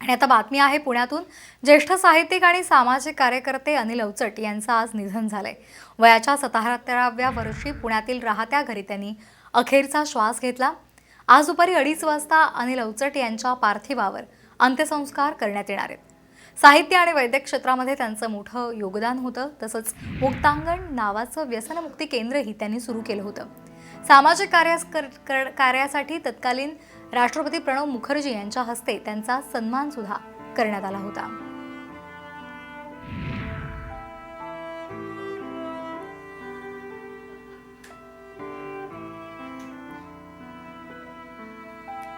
आणि आता बातमी आहे पुण्यातून। ज्येष्ठ साहित्यिक आणि सामाजिक कार्यकर्ते अनिल अवचट यांचं आज निधन झालंय। वयाच्या 77व्या वर्षी पुण्यातील राहत्या घरी त्यांनी अखेरचा श्वास घेतला। आज दुपारी 2:30 वाजता अनिल अवचट यांच्या पार्थिवावर अंत्यसंस्कार करण्यात येणार आहेत। साहित्य आणि वैद्यक क्षेत्रामध्ये त्यांचं मोठं योगदान होतं। तसंच मुक्तांगण नावाचं व्यसनमुक्ती केंद्रही त्यांनी सुरू केलं होतं। सामाजिक कार्यासाठी तत्कालीन राष्ट्रपती प्रणव मुखर्जी यांच्या हस्ते त्यांचा सन्मान सुद्धा करण्यात आला होता।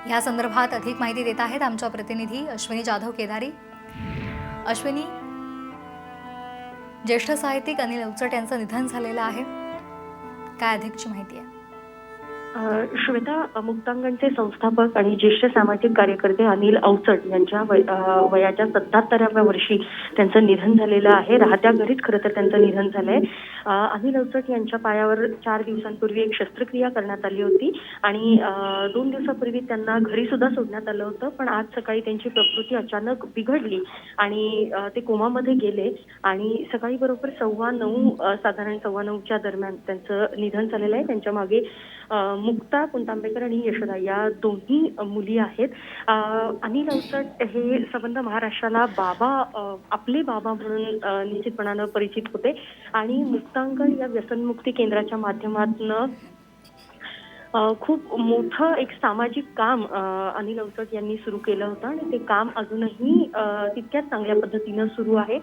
या संदर्भात अधिक माहिती देत आहेत आमच्या प्रतिनिधी अश्विनी जाधव केदारी। अश्विनी, ज्येष्ठ साहित्यिक अनिल अवचट यांचं निधन झालेलं आहे, काय अधिकची माहिती आहे? श्वेता, मुक्तांगणचे संस्थापक आणि ज्येष्ठ सामाजिक कार्यकर्ते अनिल अवचट यांच्या वयाच्या 77व्या वर्षी त्यांचं निधन झालेलं आहे। राहत्या घरीच खरं तर त्यांचं निधन झालंय। अनिल अवचट यांच्या पायावर 4 दिवसांपूर्वी एक शस्त्रक्रिया करण्यात आली होती आणि 2 दिवसापूर्वी त्यांना घरी सुद्धा सोडण्यात आलं होतं, पण आज सकाळी त्यांची प्रकृती अचानक बिघडली आणि ते कोमामध्ये गेले आणि सकाळी बरोबर 9:15 साधारण 9:15च्या दरम्यान त्यांचं निधन झालेलं आहे। त्यांच्या मागे मुक्ता पुणतांबेकर आणि यशोदा या दोन्ही मुली आहेत। अनिल अवचट हे संबंध महाराष्ट्राला आपले बाबा म्हणून निश्चितपणानं परिचित होते आणि मुक्तांगण या व्यसनमुक्ती केंद्राच्या माध्यमातून खूप मोठं एक सामाजिक काम अनिल अवचट यांनी सुरू केलं होतं आणि ते काम अजूनही तितक्याच चांगल्या पद्धतीनं सुरू आहे।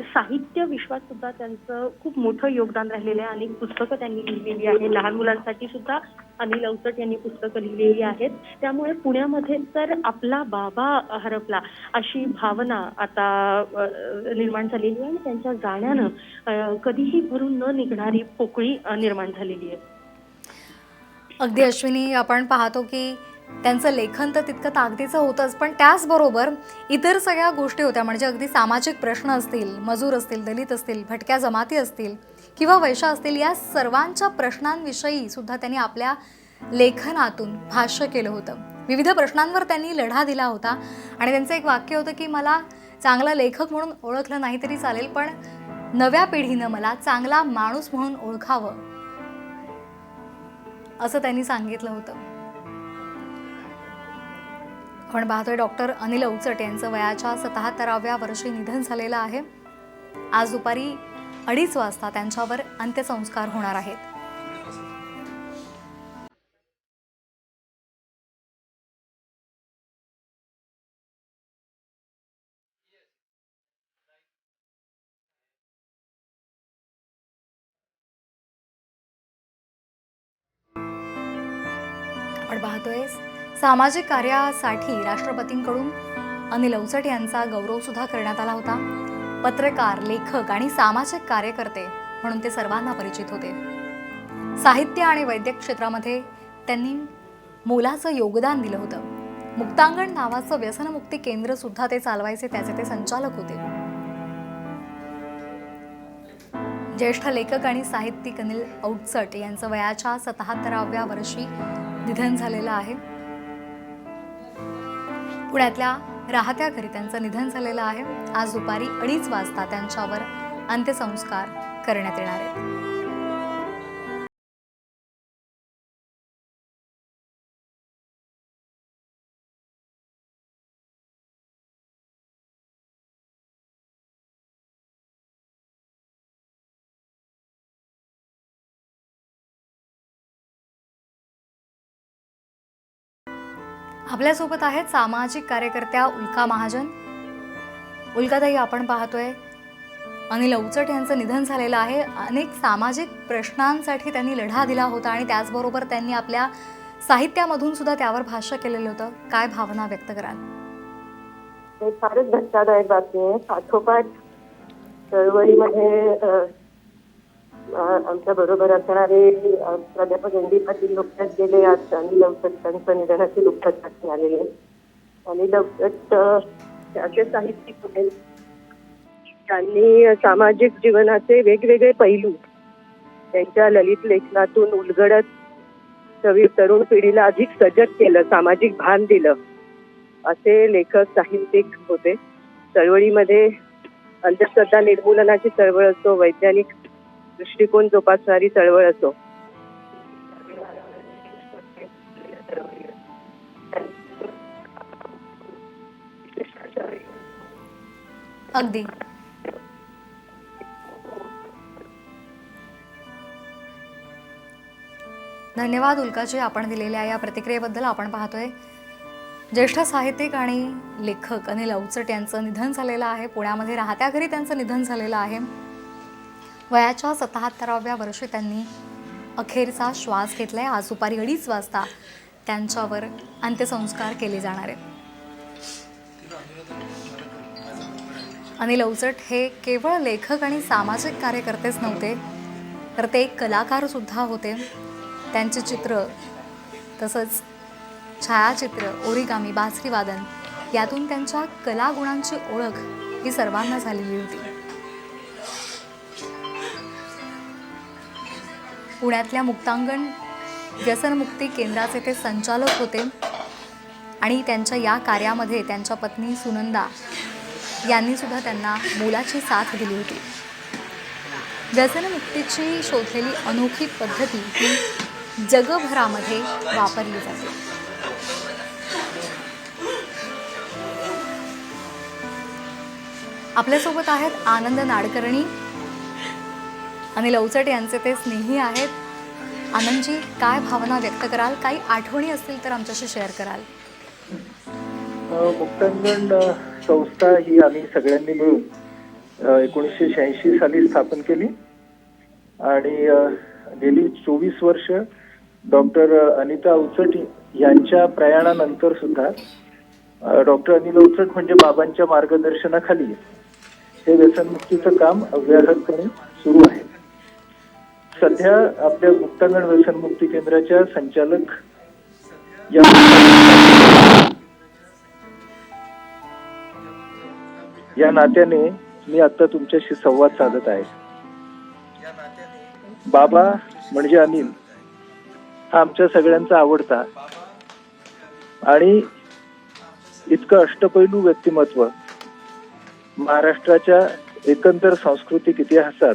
साहित्य विश्वात सुद्धा त्यांचं खूप मोठं योगदान राहिलेलं आहे। अनेक पुस्तकं त्यांनी लिहिलेली आहे। लहान मुलांसाठी सुद्धा अनिल अवचट यांनी पुस्तकं लिहिलेली आहेत। त्यामुळे पुण्यामध्ये तर आपला बाबा हरपला अशी भावना आता निर्माण झालेली आहे आणि त्यांच्या जाण्यानं कधीही भरून न निघणारी पोकळी निर्माण झालेली आहे। अगदी अश्विनी, आपण पाहतो की त्यांचं लेखन तर तितकं ताकदीचं होतंच, पण त्याचबरोबर इतर सगळ्या गोष्टी होत्या। म्हणजे अगदी सामाजिक प्रश्न असतील, मजूर असतील, दलित असतील, भटक्या जमाती असतील किंवा वैश्य असतील, या सर्वांच्या प्रश्नांविषयी सुद्धा त्यांनी आपल्या लेखनातून भाष्य केलं होतं। विविध प्रश्नांवर त्यांनी लढा दिला होता आणि त्यांचं एक वाक्य होतं की मला चांगला लेखक म्हणून ओळखलं नाही तरी चालेल, पण नव्या पिढीनं मला चांगला माणूस म्हणून ओळखावं, असं त्यांनी सांगितलं होतं। आपण पाहतोय डॉक्टर अनिल अवचट यांचं वयाच्या 77व्या वर्षी निधन झालेलं आहे। आज दुपारी 2:30 वाजता त्यांच्यावर अंत्यसंस्कार होणार आहेत। आपण पाहतोय सामाजिक कार्यासाठी राष्ट्रपतींकडून अनिल अवचट यांचा गौरव सुद्धा करण्यात आला होता। पत्रकार, लेखक आणि सामाजिक कार्यकर्ते म्हणून ते सर्वांना परिचित होते। साहित्य आणि वैद्यक क्षेत्रामध्ये त्यांनी मोलाचं योगदान दिलं होतं। मुक्तांगण नावाचं व्यसनमुक्ती केंद्र सुद्धा ते चालवायचे, त्याचे ते संचालक होते। ज्येष्ठ लेखक आणि साहित्यिक अनिल अवचट यांचं वयाच्या 77व्या वर्षी निधन झालेलं आहे। पुण्यातल्या राहत्या घरी त्यांचं निधन झालेलं आहे। आज दुपारी 2:30 वाजता त्यांच्यावर अंत्यसंस्कार करण्यात येणार आहेत। आपल्यासोबत आहेत सामाजिक कार्यकर्त्या उल्का महाजन। उल्काताई, आपण पाहतोय अनिल अवचट यांचं निधन झालेलं आहे। अनेक सामाजिक प्रश्नांसाठी त्यांनी लढा दिला होता आणि त्याचबरोबर त्यांनी आपल्या साहित्यामधून सुद्धा त्यावर भाष्य केलेलं होतं। काय भावना व्यक्त कराल? हे फारच धक्कादायक बातमी आहे। पाठोपाठ चळवळीमध्ये आमच्या बरोबर असणारे प्राध्यापक एन.डी. पाटील नुकतेच गेले। आज अनिल अवचट त्यांचं निधनाची दुःखद बातमी आलेली आहे। अनिल अवचट असे साहित्यिक होते त्यांनी सामाजिक जीवनाचे वेगवेगळे पैलू त्यांच्या ललित लेखनातून उलगडत तरुण पिढीला अधिक सजग केलं, सामाजिक भान दिलं असे लेखक साहित्यिक होते. चळवळीमध्ये अंधश्रद्धा निर्मूलनाची चळवळ असो, वैज्ञानिक दृष्टिकोन जोपासणारी चळवळ असो, अगदी. धन्यवाद उल्काजी, आपण दिलेल्या या प्रतिक्रियेबद्दल. आपण पाहतोय ज्येष्ठ साहित्यिक आणि लेखक अनिल अवचट यांचं निधन झालेलं आहे. पुण्यामध्ये राहत्या घरी त्यांचं निधन झालेलं आहे. वयाच्या 77व्या वर्षी त्यांनी अखेरचा श्वास घेतलाय. आज दुपारी 2:30 वाजता त्यांच्यावर अंत्यसंस्कार केले जाणार आहेत. अनिल अवचट हे केवळ लेखक आणि सामाजिक कार्यकर्तेच नव्हते, तर ते एक कलाकार सुद्धा होते. त्यांचे चित्र तसंच छायाचित्र, ओरिगामी, बासरी वादन यातून त्यांच्या कलागुणांची ओळख ही सर्वांना झालेली होती. पुण्यातल्या मुक्तांगण व्यसनमुक्ती केंद्राचे ते संचालक होते आणि त्यांच्या या कार्यामध्ये त्यांच्या पत्नी सुनंदा यांनी सुद्धा त्यांना मोलाची साथ दिली होती. व्यसनमुक्तीची शोधलेली अनोखी पद्धती ही जगभरामध्ये वापरली जाते. आपल्यासोबत आहेत आनंद नाडकर्णी. अनिल अवचट यांचे ते स्नेही आहेत. आनंदजी, काय भावना व्यक्त कराल? काही आठवणी असतील तर आमच्याशी शेअर कराल? मुक्तांगण संस्था ही आम्ही सगळ्यांनी मिळून 1986 साली स्थापन केली आणि गेली 24 वर्ष डॉक्टर अनिता अवचट यांच्या प्रयाणानंतर सुद्धा डॉक्टर अनिल अवचट म्हणजे बाबांच्या मार्गदर्शनाखाली हे व्यसनमुक्तीचं काम अव्याहतपणे सुरू आहे. सध्या आपल्या मुक्तांगण व्यसनमुक्ती केंद्राच्या संचालक या नात्याने मी आता तुमच्याशी संवाद साधत आहे. बाबा म्हणजे अनिल हा आमच्या सगळ्यांचा आवडता आणि इतकं अष्टपैलू व्यक्तिमत्व महाराष्ट्राच्या एकंदर सांस्कृतिक इतिहासात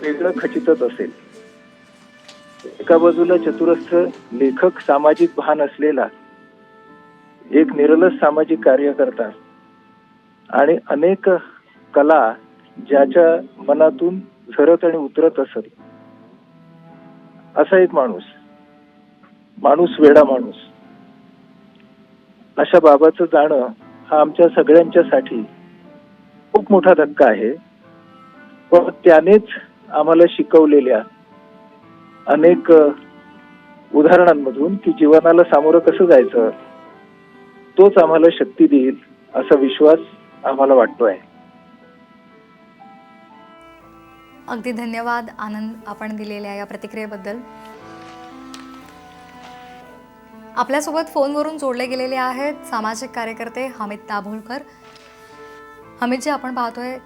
वेगळं खचितच असेल. एका बाजूला चतुरस्थ लेखक, सामाजिक भान असलेला एक निरलस सामाजिक कार्यकर्ता आणि अनेक कला ज्याच्या मनातून झरत आणि उतरत असत असा एक माणूस वेडा माणूस. अशा बाबाचं जाणं हा आमच्या सगळ्यांच्यासाठी खूप मोठा धक्का आहे. पण त्यानेच आम्हाला शिकवलेल्या अनेक उदाहरणांमधून की जीवनाला सामोरं कसं जायचं तोच आम्हाला शक्ती देईल असा विश्वास आम्हाला वाटतोय. अगदी धन्यवाद आनंद, आपण दिलेल्या या प्रतिक्रियेबद्दल. आपल्यासोबत फोनवरून जोडले गेलेले आहेत सामाजिक कार्यकर्ते हमीद दाभोळकर. हमीदजी, आपण पाहतोय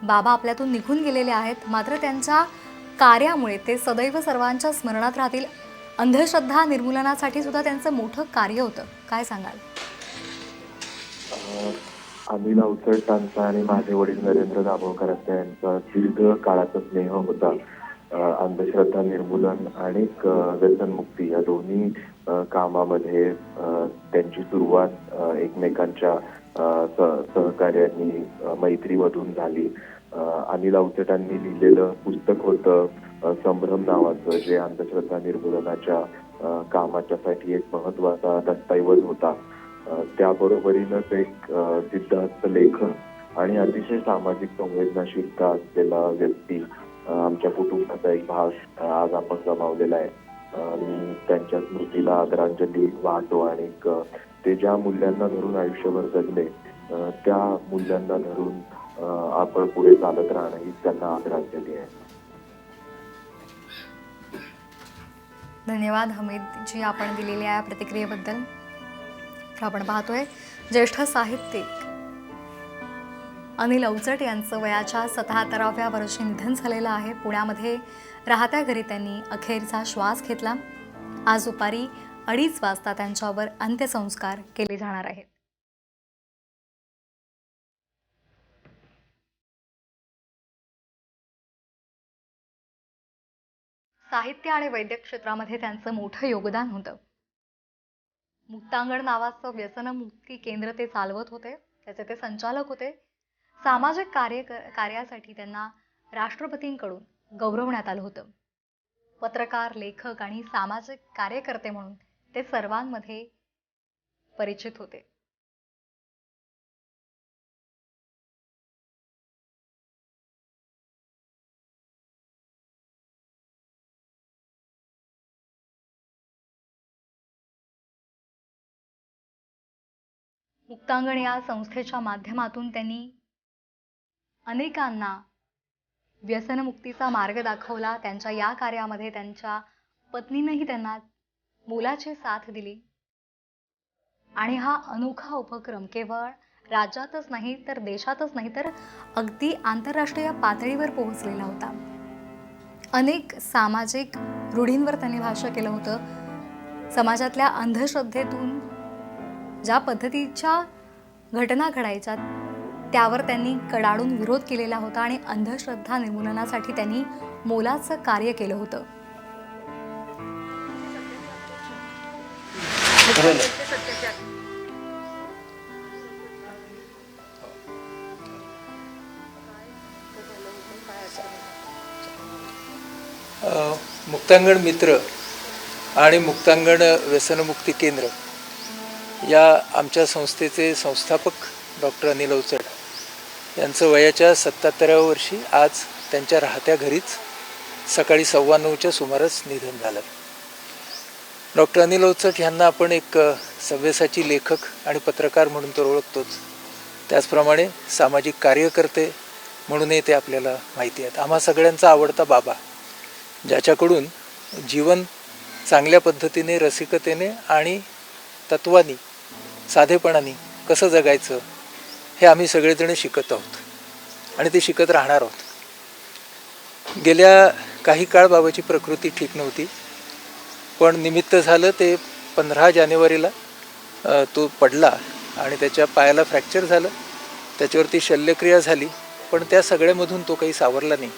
बाबा आपल्यातून निघून गेलेले आहेत, मात्र त्यांच्या कार्यामुळे ते सदैव सर्वांच्या स्मरणात राहतील. अंधश्रद्धा निर्मूलनासाठी सुद्धा त्यांचं मोठं कार्य होतं. काय सांगाल? अनिल अवचटांचा आणि माझे वडील नरेंद्र दाभोळकर यांचा दीर्घ काळाचा स्नेह होता. अंधश्रद्धा निर्मूलन आणि व्यसनमुक्ती या दोन्ही कामामध्ये त्यांची सुरुवात एकमेकांच्या सहकार्याने मैत्रीमधून झाली. अनिल अवचटांनी लिहिलेलं पुस्तक होतं संभ्रम नावाचं, जे अंधश्रद्धा निर्मूलनाच्या कामाच्यासाठी एक महत्वाचा दस्तऐवज होता. त्याबरोबरीनंच एक सिद्धार्थ लेखक आणि अतिशय सामाजिक संवेदनशीलता असलेला व्यक्ती, आमच्या कुटुंबाचा एक भाग आज आपण गमावलेला आहे. आणि त्यांच्या स्मृतीला आदरांजली वाहतो आणि ते ज्या मूल्यांना धरून आयुष्यभर जगले त्या मूल्यांना धरून आपण पुढे चालत राहणं ही त्यांना आदरांजली आहे. धन्यवाद हमीदजी, आपण दिलेल्या या प्रतिक्रियेबद्दल. आपण पाहतोय ज्येष्ठ साहित्यिक अनिल अवचट यांचं वयाच्या 77व्या वर्षी निधन झालेलं आहे. पुण्यामध्ये राहत्या घरी त्यांनी अखेरचा श्वास घेतला. आज दुपारी 2:30 वाजता त्यांच्यावर अंत्यसंस्कार केले जाणार आहेत. साहित्य आणि वैद्यक क्षेत्रामध्ये त्यांचं मोठं योगदान होतं. मुक्तांगण नावाचं व्यसनमुक्ती केंद्र ते चालवत होते, त्याचे ते संचालक होते. सामाजिक कार्यासाठी त्यांना राष्ट्रपतींकडून गौरवण्यात आलं होतं. पत्रकार, लेखक आणि सामाजिक कार्यकर्ते म्हणून ते सर्वांमध्ये परिचित होते. मुक्तांगण या संस्थेच्या माध्यमातून त्यांनी अनेकांना व्यसनमुक्तीचा मार्ग दाखवला. त्यांच्या या कार्यामध्ये त्यांच्या पत्नीनेही त्यांना मोलाची साथ दिली आणि हा अनोखा उपक्रम केवळ राज्यातच नाही तर देशातच नाही तर अगदी आंतरराष्ट्रीय पातळीवर पोहोचलेला होता. अनेक सामाजिक रूढींवर त्यांनी भाष्य केलं होतं. समाजातल्या अंधश्रद्धेतून ज्या पद्धतीच्या घटना घडायच्या त्यावर त्यांनी कडाडून विरोध केलेला होता आणि अंधश्रद्धा निर्मूलनासाठी त्यांनी मोलाचं कार्य केलं होतं. मुक्तांगण मित्र आणि मुक्तांगण व्यसनमुक्ती केंद्र या आमच्या संस्थेचे संस्थापक डॉक्टर अनिल अवचट यांचं वयाच्या 77व्या वर्षी आज त्यांच्या राहत्या घरीच सकाळी 9:15च्या सुमारास निधन झालं. डॉक्टर अनिल अवचट यांना आपण एक सव्यसाची लेखक आणि पत्रकार म्हणून तर ओळखतोच, त्याचप्रमाणे सामाजिक कार्यकर्ते म्हणूनही ते आपल्याला माहिती आहेत. आम्हा सगळ्यांचा आवडता बाबा, ज्याच्याकडून जीवन चांगल्या पद्धतीने, रसिकतेने आणि तत्वानी, साधेपणाने कसं जगायचं हे आम्ही सगळेजण शिकत आहोत आणि ते शिकत राहणार आहोत. गेल्या काही काळ बाबाची प्रकृती ठीक नव्हती, पण निमित्त झालं ते 15 जानेवारीला तो पडला आणि त्याच्या पायाला फ्रॅक्चर झालं. त्याच्यावरती शल्यक्रिया झाली, पण त्या सगळ्यामधून तो काही सावरला नाही.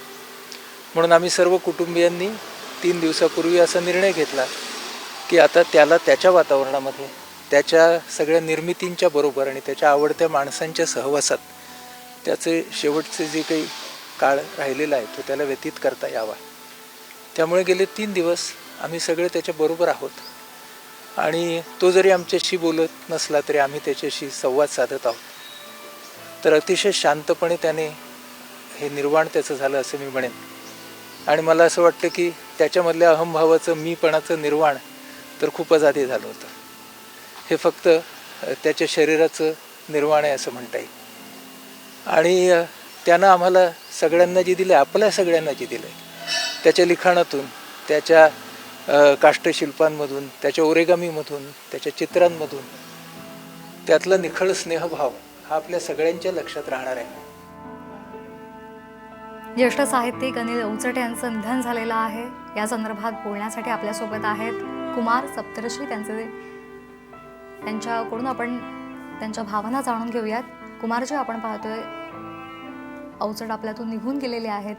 म्हणून आम्ही सर्व कुटुंबियांनी 3 दिवसापूर्वी असा निर्णय घेतला की आता त्याला त्याच्या वातावरणामध्ये, त्याच्या सगळ्या निर्मितींच्या बरोबर आणि त्याच्या आवडत्या माणसांच्या सहवासात त्याचे शेवटचे जे काही काळ राहिलेला आहे तो त्याला व्यतीत करता यावा. त्यामुळे गेले 3 दिवस आम्ही सगळे त्याच्याबरोबर आहोत आणि तो जरी आमच्याशी बोलत नसला तरी आम्ही त्याच्याशी संवाद साधत आहोत. तर अतिशय शांतपणे त्याने हे निर्वाण त्याचं झालं असं मी म्हणेन. आणि मला असं वाटतं की त्याच्यामधल्या अहंभावाचं, मीपणाचं निर्वाण तर खूपच आधी झालं होतं. हे फक्त त्याच्या शरीराचं निर्वाण आहे असं म्हणता येईल. आणि त्यानं आम्हाला सगळ्यांना जे दिलं आहे, आपल्या सगळ्यांना जे दिलं आहे, त्याच्या लिखाणातून, त्याच्या काष्ठशिल्पांमधून, त्याच्या ओरेगामीमधून, त्याच्या चित्रांमधून त्यातला निखळ स्नेहभाव हा आपल्या सगळ्यांच्या लक्षात राहणार आहे. ज्येष्ठ साहित्यिक अनिल अवचट यांचं निधन झालेलं आहे. या संदर्भात बोलण्यासाठी आपल्यासोबत आहेत कुमार सप्तर्षी. त्यांच्याकडून आपण त्यांच्या भावना जाणून घेऊयात. कुमारजी, आपण पाहतोय अवचट आपल्यातून निघून गेलेले आहेत,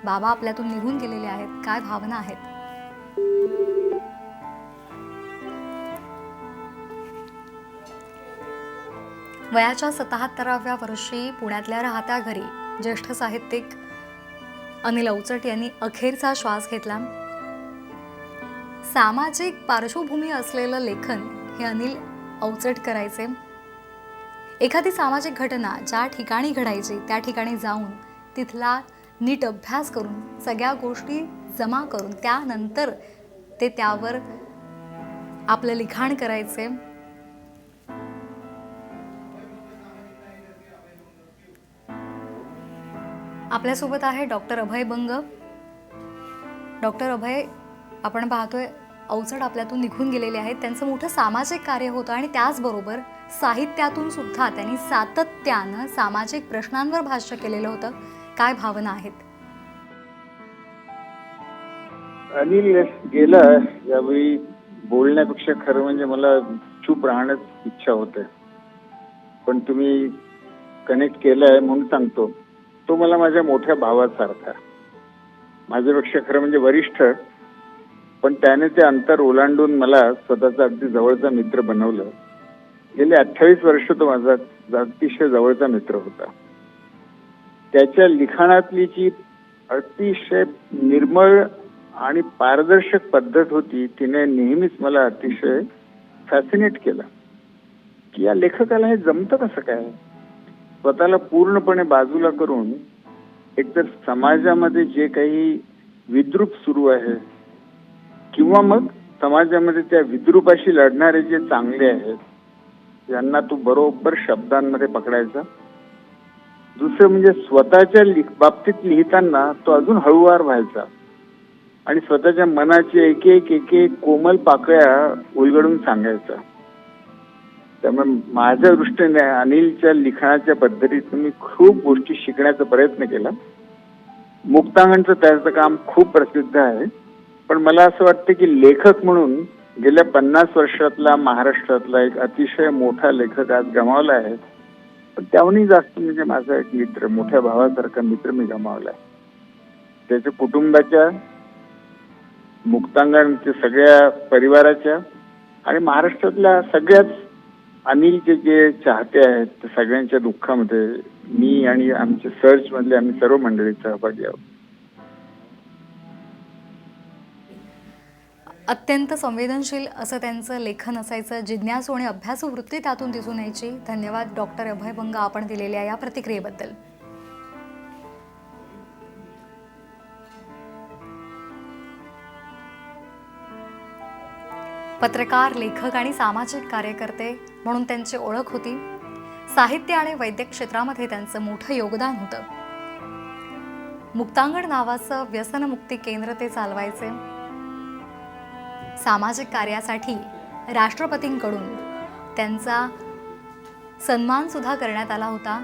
बाबा आपल्यातून निघून गेलेले आहेत, काय भावना आहेत? वयाच्या 77व्या वर्षी पुण्यातल्या राहत्या घरी ज्येष्ठ साहित्यिक अनिल अवचट यांनी अखेरचा श्वास घेतला. सामाजिक पार्श्वभूमी असलेलं लेखन हे अनिल अवचट करायचे. एखादी सामाजिक घटना ज्या ठिकाणी घडायची त्या ठिकाणी जाऊन तिथला नीट अभ्यास करून, सगळ्या गोष्टी जमा करून त्यानंतर ते त्यावर आपलं लिखाण करायचे. आपल्यासोबत आहे डॉक्टर अभय बंग. डॉक्टर अभय, आपण पाहतोय अवचट आपल्यातून निघून गेलेले आहेत. त्यांचं मोठं सामाजिक कार्य होतं आणि त्याचबरोबर साहित्यातून सुद्धा त्यांनी सातत्यानं सामाजिक प्रश्नांवर भाष्य केलेलं होतं. काय भावना आहेत? अनिल गेला यावेळी बोलण्यापेक्षा खरं म्हणजे मला चूप राहण्याच इच्छा होते, पण तुम्ही कनेक्ट केलंय म्हणून सांगतो. तो मला माझ्या मोठ्या भावासारखा, माझ्यापेक्षा खरं म्हणजे वरिष्ठ, पण त्याने ते अंतर ओलांडून मला स्वतःचा अगदी जवळचा मित्र बनवलं. गेले 28 वर्ष तो माझा अतिशय जवळचा मित्र होता. त्याच्या लिखाणातली जी अतिशय निर्मळ आणि पारदर्शक पद्धत होती, तिने नेहमीच मला अतिशय फॅसिनेट केलं की या लेखकाला हे जमतं कसं काय. स्वतःला पूर्णपणे बाजूला करून एकतर समाजामध्ये जे काही विद्रूप सुरू आहे किंवा मग समाजामध्ये त्या विद्रूपाशी लढणारे जे चांगले आहेत यांना तो बरोबर शब्दांमध्ये पकडायचा. दुसरं म्हणजे स्वतःच्या बाबतीत लिहिताना तो अजून हळूवार व्हायचा आणि स्वतःच्या मनाचे एक एक कोमल पाकळ्या उलगडून सांगायचा. त्यामुळे माझ्या दृष्टीने अनिलच्या लिखाणाच्या पद्धतीत मी खूप गोष्टी शिकण्याचा प्रयत्न केला. मुक्तांगणचं त्याचं काम खूप प्रसिद्ध आहे, पण मला असं वाटतं की लेखक म्हणून गेल्या 50 वर्षातला महाराष्ट्रातला एक अतिशय मोठा लेखक आज गमावला आहे. पण त्याहूनही जास्त म्हणजे माझा एक मित्र, मोठ्या भावासारखा मित्र मी गमावला आहे. त्याच्या कुटुंबाच्या, मुक्तांगणच्या सगळ्या परिवाराच्या आणि महाराष्ट्रातल्या सगळ्याच अनिलचे जे चाहते आहेत त्या सगळ्यांच्या दुःखामध्ये मी आणि आमच्या सर्च मधले आम्ही सर्व मंडळी सहभागी आहोत. अत्यंत संवेदनशील असं त्यांचं लेखन असायचं. जिज्ञासू आणि अभ्यासू वृत्ती त्यातून दिसून यायची. धन्यवाद डॉक्टर अभय बंग आपण दिलेल्या या प्रतिक्रियेबद्दल. पत्रकार, लेखक आणि सामाजिक कार्यकर्ते म्हणून त्यांची ओळख होती. साहित्य आणि वैद्यक क्षेत्रामध्ये त्यांचं मोठं योगदान होतं. मुक्तांगण नावाचं व्यसनमुक्ती केंद्र ते चालवायचे. सामाजिक कार्यासाठी राष्ट्रपतींकडून त्यांचा सन्मान सुद्धा करण्यात आला होता.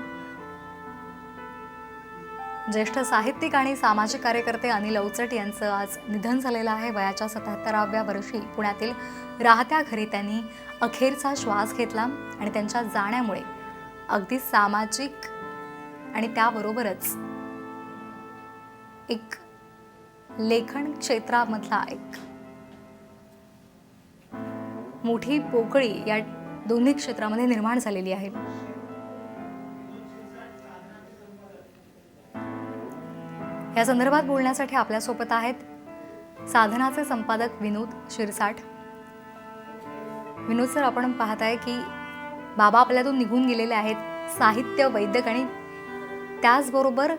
ज्येष्ठ साहित्यिक आणि सामाजिक कार्यकर्ते अनिल अवचट यांचं आज निधन झालेलं आहे. वयाच्या 77व्या वर्षी पुण्यातील राहत्या घरी त्यांनी अखेरचा श्वास घेतला आणि त्यांच्या जाण्यामुळे अगदी सामाजिक आणि त्याबरोबरच एक लेखन क्षेत्रामधला एक मोठी पोकळी या दोन्ही क्षेत्रामध्ये निर्माण झालेली आहे. या संदर्भात बोलण्यासाठी आपल्यासोबत आहेत साधनाचे संपादक विनोद शिरसाट. विनोद सर, आपण पाहताय की बाबा आपल्यातून निघून गेलेले आहेत. साहित्य, वैद्यक आणि त्याचबरोबर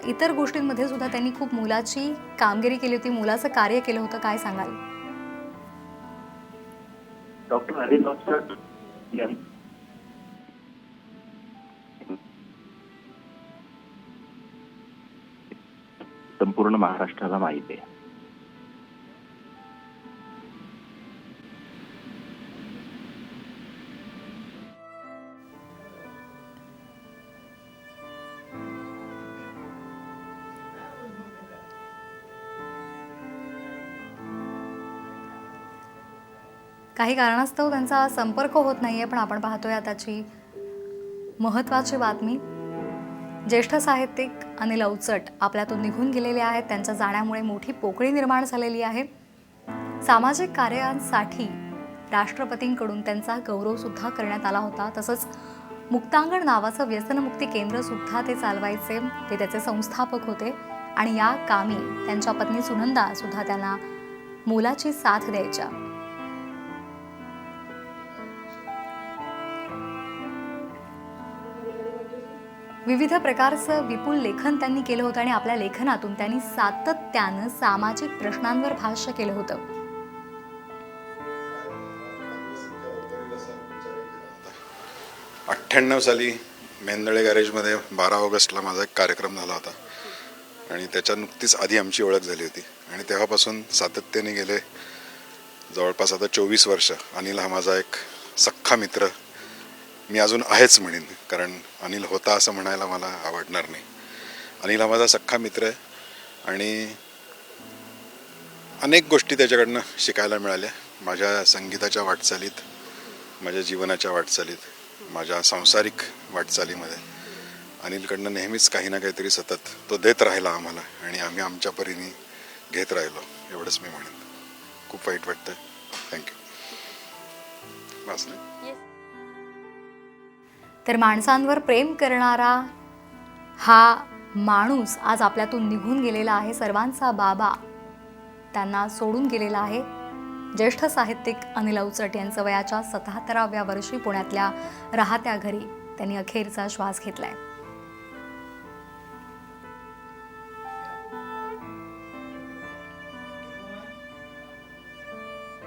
इतर गोष्टींमध्ये सुद्धा त्यांनी खूप मोलाची कामगिरी केली होती, मोलाचं कार्य केलं होतं. काय सांगाल? डॉक्टर अनिल अवचट संपूर्ण महाराष्ट्राला माहिती आहे. काही कारणास्तव त्यांचा संपर्क होत नाहीये, पण आपण पाहतोय त्याची महत्त्वाची बातमी. ज्येष्ठ साहित्यिक अनिल अवचट आपल्यातून निघून गेलेले आहेत. त्यांच्या जाण्यामुळे मोठी पोकळी निर्माण झालेली आहे. सामाजिक कार्यांसाठी राष्ट्रपतींकडून त्यांचा गौरव सुद्धा करण्यात आला होता. तसंच मुक्तांगण नावाचं व्यसनमुक्ती केंद्र सुद्धा ते चालवायचे. ते त्याचे संस्थापक होते आणि या कामी त्यांच्या पत्नी सुनंदा सुद्धा त्यांना मोलाची साथ द्यायच्या. विविध प्रकारचं विपुल लेखन त्यांनी केलं होतं आणि आपल्या लेखनातून त्यांनी सातत्यानं सामाजिक प्रश्नांवर भाष्य केलं होतं. साली मेंदळे गॅरेजमध्ये 12 ऑगस्टला माझा एक कार्यक्रम झाला होता आणि त्याच्या नुकतीच आधी आमची ओळख झाली होती आणि तेव्हापासून सातत्याने गेले जवळपास आता 24 वर्ष अनिल हा माझा एक सख्खा मित्र. मी अजून आहेच म्हणेन, कारण अनिल होता असं म्हणायला मला आवडणार नाही. अनिल हा माझा सख्खा मित्र आहे आणि अनेक गोष्टी त्याच्याकडनं शिकायला मिळाल्या. माझ्या संगीताच्या वाटचालीत, माझ्या जीवनाच्या वाटचालीत, माझ्या सांसारिक वाटचालीमध्ये अनिलकडनं नेहमीच काही ना काहीतरी सतत तो देत राहिला आम्हाला आणि आम्ही आमच्या परीने घेत राहिलो, एवढंच मी म्हणेन. खूप वाईट वाटतं. थँक्यू. बस नाही. तर माणसांवर प्रेम करणारा हा माणूस आज आपल्यातून निघून गेलेला आहे. सर्वांचा बाबा त्यांना सोडून गेलेला आहे. ज्येष्ठ साहित्यिक अनिल अवचट यांचं वयाच्या 77व्या वर्षी पुण्यातल्या राहत्या घरी त्यांनी अखेरचा श्वास घेतलाय.